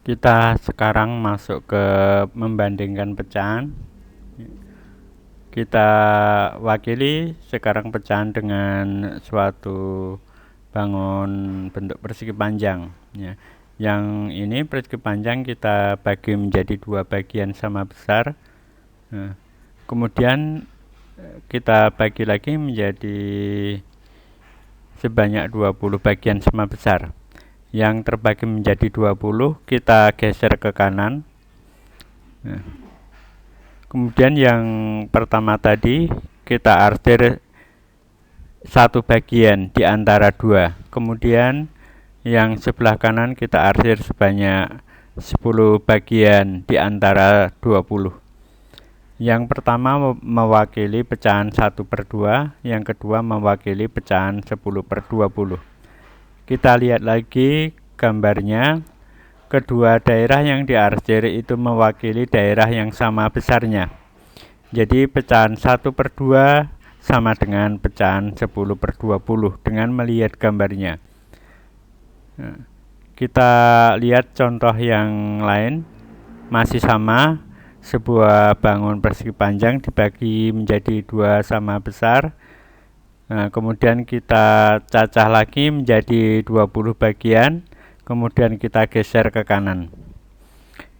Kita sekarang masuk ke membandingkan pecahan. Kita wakili sekarang pecahan dengan suatu bangun bentuk persegi panjang ya. Yang ini persegi panjang kita bagi menjadi dua bagian sama besar. Nah, kemudian kita bagi lagi menjadi sebanyak 20 bagian sama besar. Yang terbagi menjadi 20 kita geser ke kanan. Nah, kemudian yang pertama tadi kita arsir satu bagian di antara dua. Kemudian yang sebelah kanan kita arsir sebanyak 10 bagian di antara 20. Yang pertama mewakili pecahan 1/2, yang kedua mewakili pecahan 10/20. Kita lihat lagi gambarnya. Kedua daerah yang diarsir itu mewakili daerah yang sama besarnya. Jadi pecahan 1/2 sama dengan pecahan 10/20 dengan melihat gambarnya. Nah, kita lihat contoh yang lain. Masih sama, sebuah bangun persegi panjang dibagi menjadi dua sama besar. Nah, kemudian kita cacah lagi menjadi 20 bagian, kemudian kita geser ke kanan.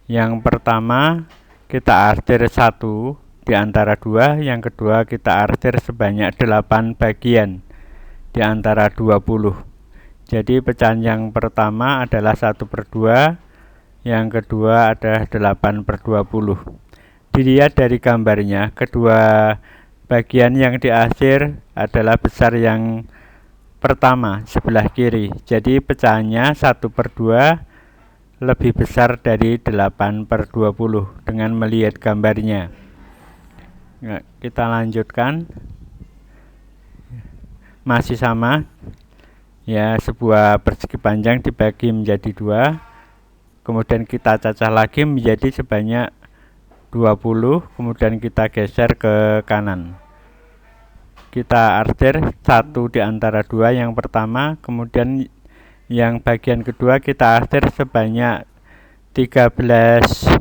Yang pertama kita arsir satu di antara dua, yang kedua kita arsir sebanyak 8 bagian di antara 20. Jadi pecahan yang pertama adalah 1/2, yang kedua adalah 8/20. Dilihat dari gambarnya, kedua bagian yang diarsir adalah besar yang pertama sebelah kiri. Jadi pecahannya 1/2 lebih besar dari 8/20 dengan melihat gambarnya. Nah, kita lanjutkan. Masih sama. Ya, sebuah persegi panjang dibagi menjadi dua. Kemudian kita cacah lagi menjadi sebanyak 20, kemudian kita geser ke kanan. Kita arsir satu di antara dua yang pertama, kemudian yang bagian kedua kita arsir sebanyak 13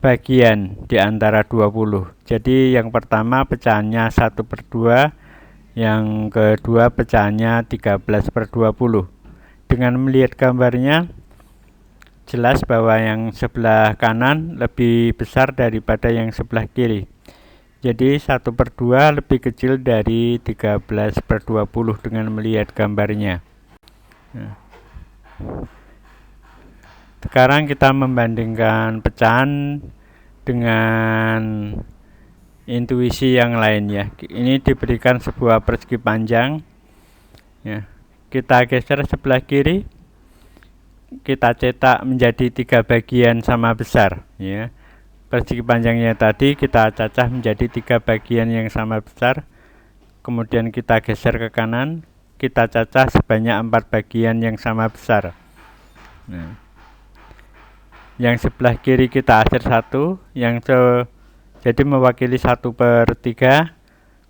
bagian di antara 20. Jadi yang pertama pecahannya 1/2, yang kedua pecahannya 13/20. Dengan melihat gambarnya jelas bahwa yang sebelah kanan lebih besar daripada yang sebelah kiri. Jadi 1/2 lebih kecil dari 13/20 dengan melihat gambarnya. Nah, sekarang kita membandingkan pecahan dengan intuisi yang lain ya. Ini diberikan sebuah persegi panjang ya. Kita geser sebelah kiri, kita cetak menjadi 3 bagian sama besar ya. Persegi panjangnya tadi kita cacah menjadi 3 bagian yang sama besar. Kemudian kita geser ke kanan, kita cacah sebanyak 4 bagian yang sama besar. Nah, yang sebelah kiri kita arsir 1, jadi mewakili 1/3.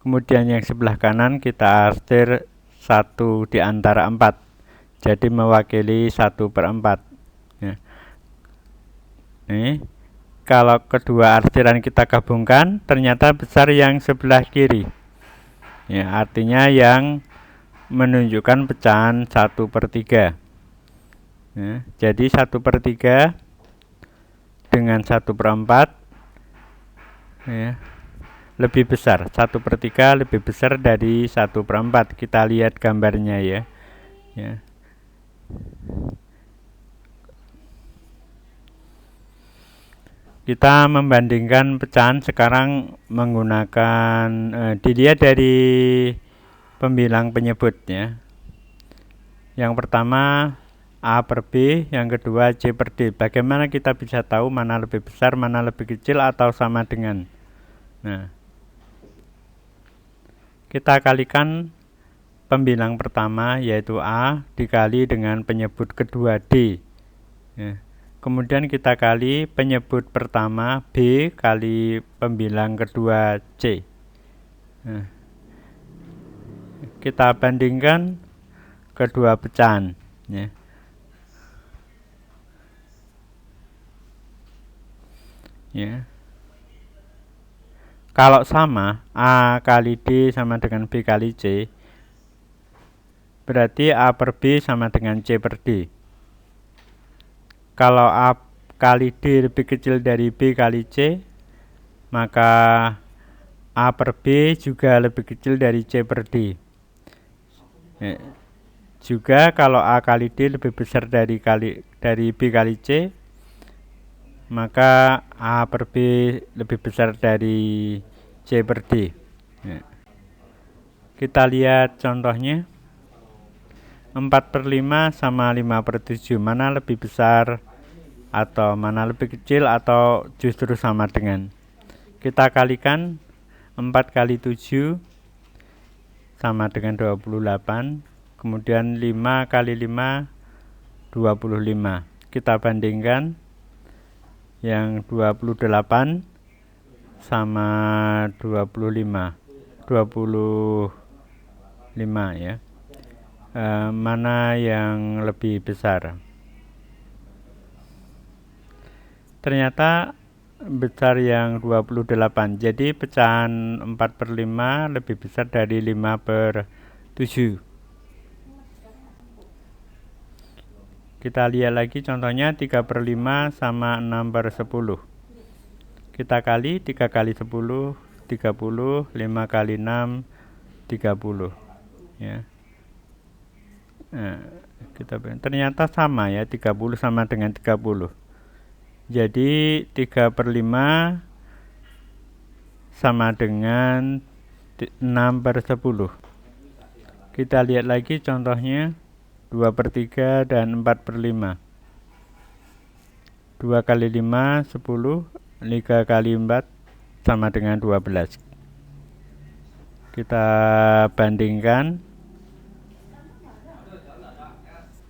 Kemudian yang sebelah kanan kita arsir 1 di antara 4. Jadi mewakili 1/4. Ya. Nih, kalau kedua arsiran kita gabungkan, ternyata besar yang sebelah kiri. Ya, artinya yang menunjukkan pecahan 1/3. Ya, jadi 1/3 dengan 1/4 ya, lebih besar. 1/3 lebih besar dari 1/4. Kita lihat gambarnya ya. Ya. Kita membandingkan pecahan sekarang menggunakan dilihat dari pembilang penyebut ya. Yang pertama A/B, yang kedua C/D. Bagaimana kita bisa tahu mana lebih besar, mana lebih kecil atau sama dengan? Nah, kita kalikan pembilang pertama yaitu A dikali dengan penyebut kedua D ya. Kemudian kita kali penyebut pertama B kali pembilang kedua C. Nah, kita bandingkan kedua pecahan ya. ya. Kalau sama, A kali D sama dengan B kali C, berarti A per B sama dengan C per D. Kalau A kali D lebih kecil dari B kali C, maka A per B juga lebih kecil dari C per D. Juga kalau A kali D lebih besar dari B kali C, maka A per B lebih besar dari C per D. Kita lihat contohnya. 4/5 sama 5/7, mana lebih besar atau mana lebih kecil atau justru sama dengan. Kita kalikan 4 kali 7 sama dengan 28, kemudian 5 kali 5 25. Kita bandingkan, yang 28 sama 25 ya. Mana yang lebih besar? Ternyata besar yang 28. Jadi pecahan 4/5 lebih besar dari 5/7. Kita lihat lagi contohnya 3/5 sama 6/10. Kita kali 3 kali 10 30, 5 kali 6 30 ya. Ternyata sama ya, 30 sama dengan 30. Jadi 3/5 sama dengan 6/10. Kita lihat lagi contohnya 2/3 dan 4/5. 2 kali 5 10, 3 kali 4 sama dengan 12. Kita bandingkan,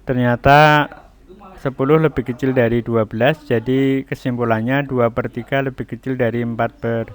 ternyata 10 lebih kecil dari 12, jadi kesimpulannya 2/3 lebih kecil dari 4/5.